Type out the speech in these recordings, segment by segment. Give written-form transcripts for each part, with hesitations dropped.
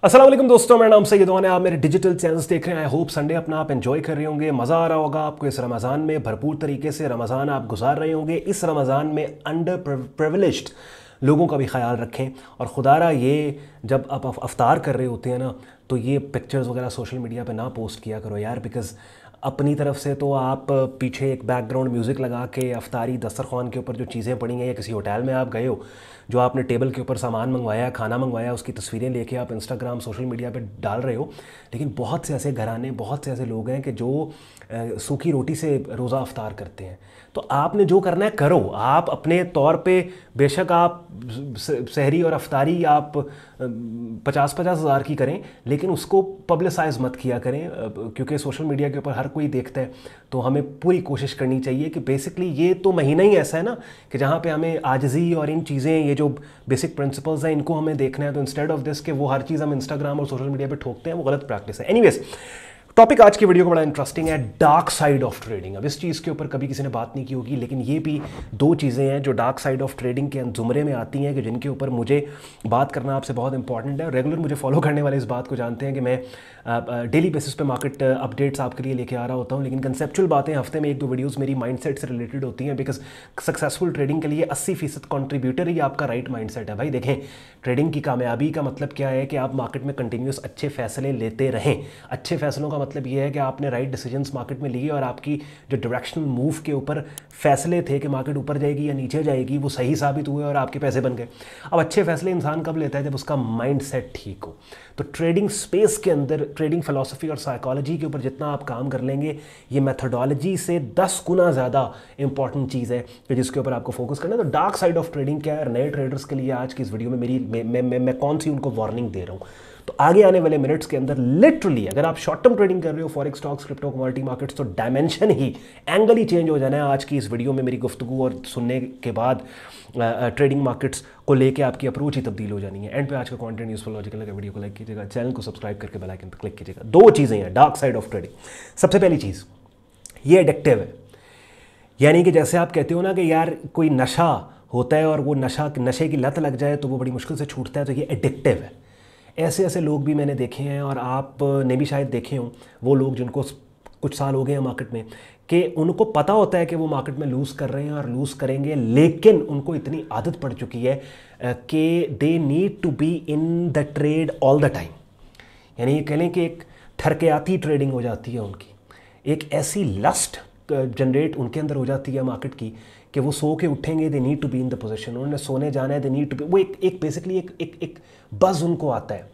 अस्सलाम वालेकुम दोस्तों, मेरा नाम सैयद है। आप मेरे डिजिटल चैनल्स देख रहे हैं। आई होप संडे अपना आप एंजॉय कर रहे होंगे, मज़ा आ रहा होगा आपको इस रमज़ान में। भरपूर तरीके से रमज़ान आप गुजार रहे होंगे। इस रमज़ान में अंडर प्रिविलेज्ड लोगों का भी ख्याल रखें। और खुदारा ये जब आप अफ्तार कर रहे होते हैं ना, तो ये पिक्चर्स वगैरह सोशल मीडिया पे ना पोस्ट किया करो यार, बिकॉज़ अपनी तरफ से तो आप पीछे एक बैकग्राउंड म्यूज़िक लगा के अफ्तारी दस्तरखान के ऊपर जो चीज़ें पड़ी हैं, या किसी होटल में आप गए हो, जो आपने टेबल के ऊपर सामान मंगवाया, खाना मंगवाया, उसकी तस्वीरें लेके आप इंस्टाग्राम सोशल मीडिया पे डाल रहे हो। लेकिन बहुत से ऐसे घराने, बहुत से ऐसे लोग हैं कि जो सूखी रोटी से रोज़ा अफ्तार करते हैं। तो आपने जो करना है करो। आप अपने तौर पे बेशक आप सहरी और अफ्तारी आप 50-50 हज़ार की करें, लेकिन उसको पब्लिसाइज मत किया करें, क्योंकि सोशल मीडिया के ऊपर हर कोई देखता है। तो हमें पूरी कोशिश करनी चाहिए कि बेसिकली ये तो महीना ही ऐसा है ना कि जहाँ पे हमें आजिज़ी और इन चीज़ें, ये जो बेसिक प्रिंसिपल्स हैं, इनको हमें देखना है। तो इंस्टेड ऑफ दिस कि वो हर चीज़ हम इंस्टाग्राम और सोशल मीडिया पे ठोकते हैं, वो गलत प्रैक्टिस है। एनीवेज, टॉपिक आज की वीडियो को बड़ा इंटरेस्टिंग है, डार्क साइड ऑफ ट्रेडिंग। अब इस चीज़ के ऊपर कभी किसी ने बात नहीं की होगी, लेकिन ये भी दो चीज़ें हैं जो डार्क साइड ऑफ ट्रेडिंग के ज़ुमरे में आती हैं, कि जिनके ऊपर मुझे बात करना आपसे बहुत इंपॉर्टेंट है। रेगुलर मुझे फॉलो करने वाले इस बात को जानते हैं कि मैं डेली बेसिस पे मार्केट अपडेट्स आपके लिए लेके आ रहा होता हूँ, लेकिन कंसेप्चुअल बातें हफ्ते में 1-2 वीडियोज़ मेरी माइंडसेट से रिलेटेड होती हैं। बिकॉज सक्सेसफुल ट्रेडिंग के लिए 80% कॉन्ट्रीब्यूटर ही आपका राइट माइंडसेट है। भाई देखें, ट्रेडिंग की कामयाबी का मतलब क्या है कि आप मार्केट में कंटिन्यूस अच्छे फैसले लेते रहें। अच्छे फैसलों का मतलब ये है कि आपने राइट डिसीजंस मार्केट में लिए और आपकी जो डायरेक्शनल मूव के ऊपर फैसले थे कि मार्केट ऊपर जाएगी या नीचे जाएगी, वो सही साबित हुए और आपके पैसे बन गए। अब अच्छे फैसले इंसान कब लेता है? जब उसका माइंडसेट ठीक हो। तो ट्रेडिंग स्पेस के अंदर ट्रेडिंग फिलॉसफी और साइकोलॉजी के ऊपर जितना आप काम कर लेंगे, ये मेथोडोलॉजी से 10 गुना ज़्यादा इंपॉर्टेंट चीज़ है कि जिसके ऊपर आपको फोकस करना है। तो डार्क साइड ऑफ ट्रेडिंग क्या है नए ट्रेडर्स के लिए आज की इस वीडियो में मैं कौन सी उनको वार्निंग दे रहा हूँ। तो आगे आने वाले मिनट्स के अंदर लिटरली अगर आप शॉर्ट टर्म ट्रेडिंग कर रहे हो, forex, stocks, crypto, commodity markets, तो डायमेंशन ही, एंगल ही चेंज हो जाना है आज की इस वीडियो में मेरी गुफ्तगू और सुनने के बाद। ट्रेडिंग मार्केट्स को लेके आपकी अप्रोच ही तब्दील हो जानी है। एंड पे आज का कंटेंट यूजफुल लॉजिकल लगा, वीडियो को लाइक कीजिएगा, चैनल को सब्सक्राइब करके बेल आइकन पर क्लिक कीजिएगा। दो चीज़ें हैं डार्क साइड ऑफ ट्रेडिंग। सबसे पहली चीज़, ये एडिक्टिव है। यानी कि जैसे आप कहते हो ना कि यार कोई नशा होता है और वो नशे की लत लग जाए तो वो बड़ी मुश्किल से छूटता है, तो ये एडिक्टिव है। ऐसे ऐसे लोग भी मैंने देखे हैं और आपने भी शायद देखे हों, वो लोग जिनको कुछ साल हो गए हैं मार्केट में, कि उनको पता होता है कि वो मार्केट में लूज़ कर रहे हैं और लूज़ करेंगे, लेकिन उनको इतनी आदत पड़ चुकी है कि they need to be in the trade all the time. यानी ये कह लें कि एक ठरकियाती ट्रेडिंग हो जाती है उनकी, एक ऐसी लस्ट जनरेट उनके अंदर हो जाती है मार्केट की कि वो सो के उठेंगे, they need to be in the position, उन्होंने सोने जाना है, दे नीड टू बी, वो एक बेसिकली एक बज़ उनको आता है,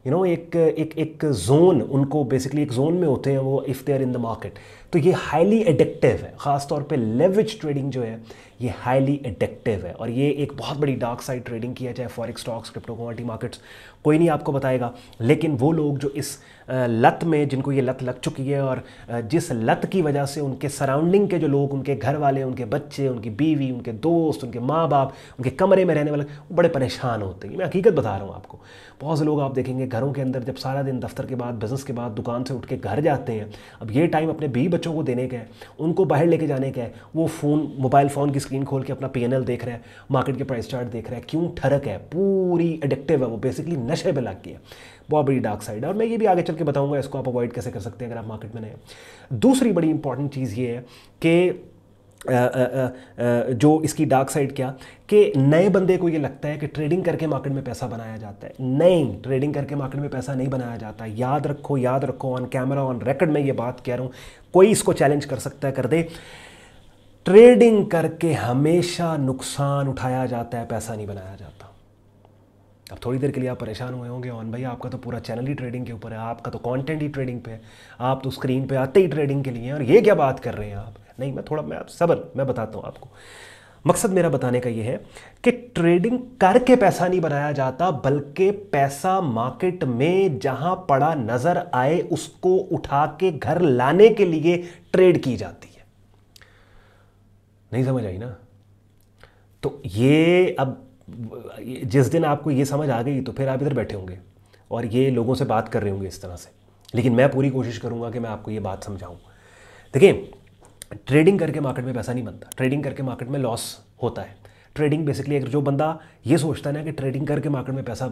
यू नो, एक जोन, उनको बेसिकली एक जोन में होते हैं वो if they are in the market. तो ये हाईली एडिक्टिव है, ख़ास तौर पे लेवरेज ट्रेडिंग जो है ये हाईली एडिक्टिव है, और ये एक बहुत बड़ी डार्क साइड ट्रेडिंग की है, चाहे forex, stocks, crypto, commodity markets, कोई नहीं आपको बताएगा। लेकिन वो लोग जो इस लत में, जिनको ये लत लग चुकी है और जिस लत की वजह से उनके सराउंडिंग के जो लोग, उनके घर वाले, उनके बच्चे, उनकी बीवी, उनके दोस्त, उनके माँ बाप, उनके कमरे में रहने वाले, वो बड़े परेशान होते हैं। मैं हकीकत बता रहा हूँ आपको। बहुत से लोग आप देखेंगे घरों के अंदर जब सारा दिन दफ्तर के बाद, बिज़नेस के बाद, दुकान से उठ के घर जाते हैं, अब ये टाइम अपने बीवी बच्चों को देने का है, उनको बाहर लेके जाने का है, वो फ़ोन, मोबाइल फ़ोन की स्क्रीन खोल के अपना PNL देख रहा है, मार्केट के प्राइस चार्ट देख रहा है। क्यों? ठरक है, पूरी एडिक्टिव है, वो बेसिकली नशे पे लग गया। बहुत बड़ी डार्क साइड है, और मैं ये भी आगे चल के बताऊंगा इसको आप अवॉइड कैसे कर सकते हैं अगर आप मार्केट में नए हैं। दूसरी बड़ी इंपॉर्टेंट चीज़ ये है कि जो इसकी डार्क साइड क्या, कि नए बंदे को ये लगता है कि ट्रेडिंग करके मार्केट में पैसा बनाया जाता है। नहीं, ट्रेडिंग करके मार्केट में पैसा नहीं बनाया जाता। याद रखो, ऑन कैमरा, ऑन रिकॉर्ड में ये बात कह रहा हूँ, कोई इसको चैलेंज कर सकता है, कर दे। ट्रेडिंग करके हमेशा नुकसान उठाया जाता है, पैसा नहीं बनाया जाता। अब थोड़ी देर के लिए आप परेशान हुए होंगे, ऑन भाई आपका तो पूरा चैनल ही ट्रेडिंग के ऊपर है, आपका तो कंटेंट ही ट्रेडिंग पे है, आप तो स्क्रीन पे आते ही ट्रेडिंग के लिए हैं, और ये क्या बात कर रहे हैं आप? नहीं, मैं बताता हूँ आपको। मकसद मेरा बताने का ये है कि ट्रेडिंग करके पैसा नहीं बनाया जाता, बल्कि पैसा मार्केट में जहां पड़ा नजर आए उसको उठा के घर लाने के लिए ट्रेड की जाती है। नहीं समझ आई ना? तो ये अब जिस दिन आपको ये समझ आ गई तो फिर आप इधर बैठे होंगे और ये लोगों से बात कर रहे होंगे इस तरह से, लेकिन मैं पूरी कोशिश करूंगा कि मैं आपको ये बात समझाऊं। देखिए, ट्रेडिंग करके मार्केट में पैसा नहीं बनता, ट्रेडिंग करके मार्केट में लॉस होता है, ट्रेडिंग बेसिकली अगर जो बंदा ये सोचता है ना कि ट्रेडिंग करके मार्केट में पैसा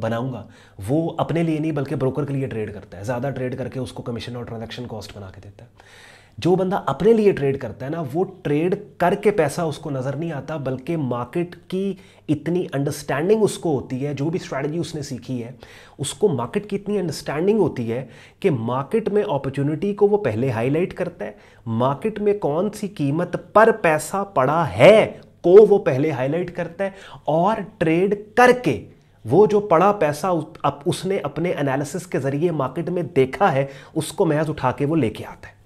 बनाऊंगा, वो अपने लिए नहीं बल्कि ब्रोकर के लिए ट्रेड करता है, ज़्यादा ट्रेड करके उसको कमीशन और ट्रांजैक्शन कॉस्ट बना के देता है। जो बंदा अपने लिए ट्रेड करता है ना, वो ट्रेड करके पैसा उसको नज़र नहीं आता, बल्कि मार्केट की इतनी अंडरस्टैंडिंग उसको होती है, जो भी स्ट्रैटेजी उसने सीखी है उसको मार्केट की इतनी अंडरस्टैंडिंग होती है कि मार्केट में अपॉर्चुनिटी को वो पहले हाईलाइट करता है, मार्केट में कौन सी कीमत पर पैसा पड़ा है को वो पहले हाईलाइट करता है, और ट्रेड करके वो जो पड़ा पैसा उसने अपने एनालिसिस के जरिए मार्केट में देखा है उसको महज उठा के वो लेके आता है।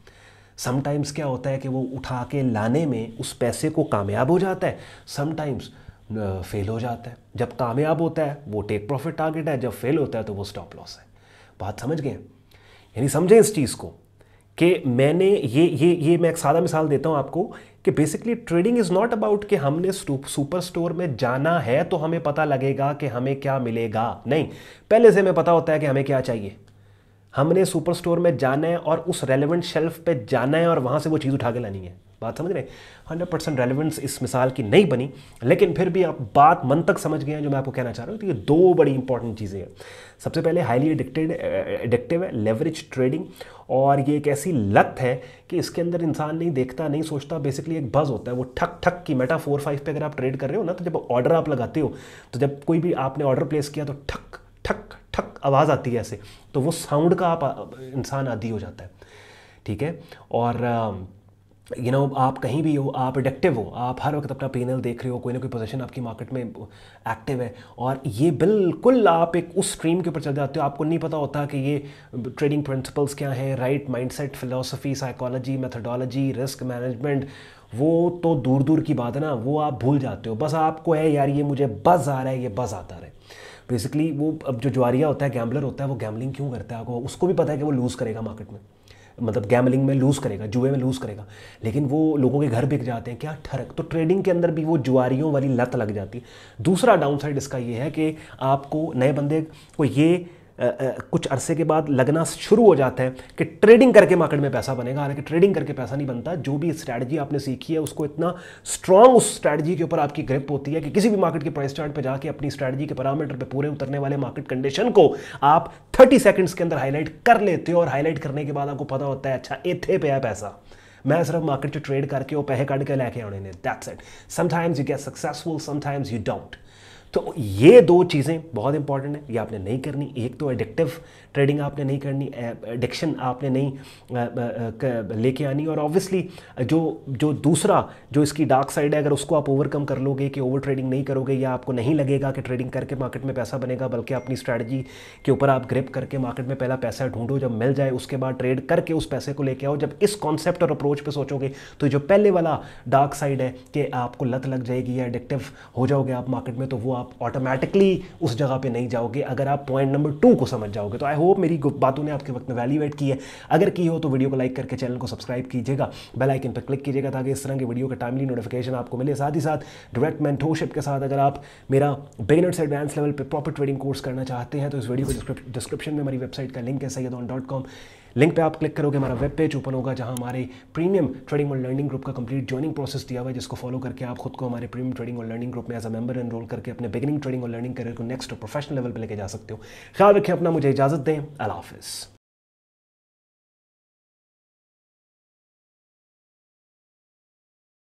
समटाइम्स क्या होता है कि वो उठा के लाने में उस पैसे को कामयाब हो जाता है, समटाइम्स फेल हो जाता है। जब कामयाब होता है वो टेक प्रॉफिट टारगेट है, जब फेल होता है तो वो स्टॉप लॉस है। बात समझ गए? यानी समझें इस चीज़ को कि मैंने ये मैं एक सादा मिसाल देता हूँ आपको कि basically trading is not about कि हमने सुपर स्टोर में जाना है तो हमें पता लगेगा कि हमें क्या मिलेगा। नहीं, पहले से हमें पता होता है कि हमें क्या चाहिए। हमने सुपर स्टोर में जाना है और उस रेलेवेंट शेल्फ पे जाना है और वहाँ से वो चीज़ उठा के लानी है। बात समझ रहे हैं? 100% रेलेवेंस इस मिसाल की नहीं बनी, लेकिन फिर भी आप बात मन तक समझ गए हैं जो मैं आपको कहना चाह रहा हूँ। तो ये दो बड़ी इंपॉर्टेंट चीज़ें हैं। सबसे पहले हाईली एडिक्टिव है लेवरेज ट्रेडिंग, और ये एक ऐसी लत है कि इसके अंदर इंसान नहीं देखता, नहीं सोचता, बेसिकली एक बज़ होता है। वो ठक ठक की मेटा 4-5 पे अगर आप ट्रेड कर रहे हो ना, तो जब ऑर्डर आप लगाते हो, तो जब कोई भी आपने ऑर्डर प्लेस किया तो ठक ठक ठक आवाज़ आती है ऐसे, तो वो साउंड का आप इंसान आदी हो जाता है। ठीक है? और आप कहीं भी हो, आप एडिक्टिव हो, आप हर वक्त अपना P&L देख रहे हो, कोई ना कोई पोजीशन आपकी मार्केट में एक्टिव है, और ये बिल्कुल आप एक उस स्ट्रीम के ऊपर चल जाते हो। आपको नहीं पता होता कि ये ट्रेडिंग प्रिंसिपल्स क्या हैं, right mindset, philosophy, psychology, methodology, risk management, वो तो दूर दूर की बात है ना, वो आप भूल जाते हो। बस आपको है यार ये मुझे बज़ आ रहा है, ये बज़ आता रहे। बेसिकली वो अब जो जुआरिया होता है, गैम्बलर होता है, वो गैम्बलिंग क्यों करता है? आपको उसको भी पता है कि वो लूज़ करेगा मार्केट में, मतलब गैम्बलिंग में लूज़ करेगा, जुए में लूज़ करेगा, लेकिन वो लोगों के घर बिक जाते हैं। क्या ठरक? तो ट्रेडिंग के अंदर भी वो जुआरियों वाली लत लग जाती है। दूसरा डाउन साइड इसका ये है कि आपको नए बंदे को ये कुछ अरसे के बाद लगना शुरू हो जाता है कि ट्रेडिंग करके मार्केट में पैसा बनेगा, हालांकि ट्रेडिंग करके पैसा नहीं बनता। जो भी स्ट्रैटेजी आपने सीखी है उसको इतना स्ट्रॉन्ग उस स्ट्रैटेजी के ऊपर आपकी ग्रिप होती है कि किसी भी मार्केट के प्राइस चार्ट पे जाके अपनी स्ट्रैटेजी के पैरामीटर पे पूरे उतरने वाले मार्केट कंडीशन को आप 30 सेकंड्स के अंदर हाईलाइट कर लेते हो, और हाईलाइट करने के बाद आपको पता होता है अच्छा इत्थे पे है पैसा, मैं सिर्फ मार्केट से ट्रेड करके वो पैसे काट के लेके आने ने, that's it. Sometimes you get successful, sometimes you don't. तो ये दो चीज़ें बहुत इंपॉर्टेंट है, ये आपने नहीं करनी। एक तो एडिक्टिव ट्रेडिंग आपने नहीं करनी, एडिक्शन आपने नहीं लेके आनी, और ऑब्वियसली जो दूसरा जो इसकी डार्क साइड है, अगर उसको आप ओवरकम कर लोगे कि ओवर ट्रेडिंग नहीं करोगे, या आपको नहीं लगेगा कि ट्रेडिंग करके मार्केट में पैसा बनेगा, बल्कि अपनी स्ट्रैटेजी के ऊपर आप ग्रिप करके मार्केट में पहला पैसा ढूंढो, जब मिल जाए उसके बाद ट्रेड करके उस पैसे को लेके आओ। जब इस कॉन्सेप्ट और अप्रोच पे सोचोगे तो जो पहले वाला डार्क साइड है कि आपको लत लग जाएगी या एडिक्टिव हो जाओगे आप मार्केट में, तो वो आप ऑटोमेटिकली उस जगह पे नहीं जाओगे अगर आप पॉइंट नंबर 2 को समझ जाओगे। तो आई होप मेरी बातों ने आपके वक्त में वैल्यू ऐड की है। अगर की हो तो वीडियो को लाइक करके चैनल को सब्सक्राइब कीजिएगा, बेल आइकन पर क्लिक कीजिएगा ताकि इस तरह के वीडियो का टाइमली नोटिफिकेशन आपको मिले। साथ ही साथ डायरेक्ट मेंटोरशिप के साथ अगर आप मेरा बिगिनर से एडवांस लेवल पे प्रॉपर ट्रेडिंग कोर्स करना चाहते हैं तो इस वीडियो के डिस्क्रिप्शन में हमारी वेबसाइट का लिंक है sayyadon.com। लिंक पे आप क्लिक करोगे, हमारा वेब पेज ओपन होगा जहां हमारे प्रीमियम ट्रेडिंग और लर्निंग ग्रुप का कंप्लीट ज्वाइनिंग प्रोसेस दिया हुआ है, जिसको फॉलो करके आप खुद को हमारे प्रीमियम ट्रेडिंग और लर्निंग ग्रुप में एज अ मेंबर एनरोल करके अपने बिगिनिंग ट्रेडिंग और लर्निंग करियर को नेक्स्ट प्रोफेशनल लेवल पे लेके जा सकते हो। ख्याल रखें अपना, मुझे इजाजत दें, अल्लाह हाफिज़।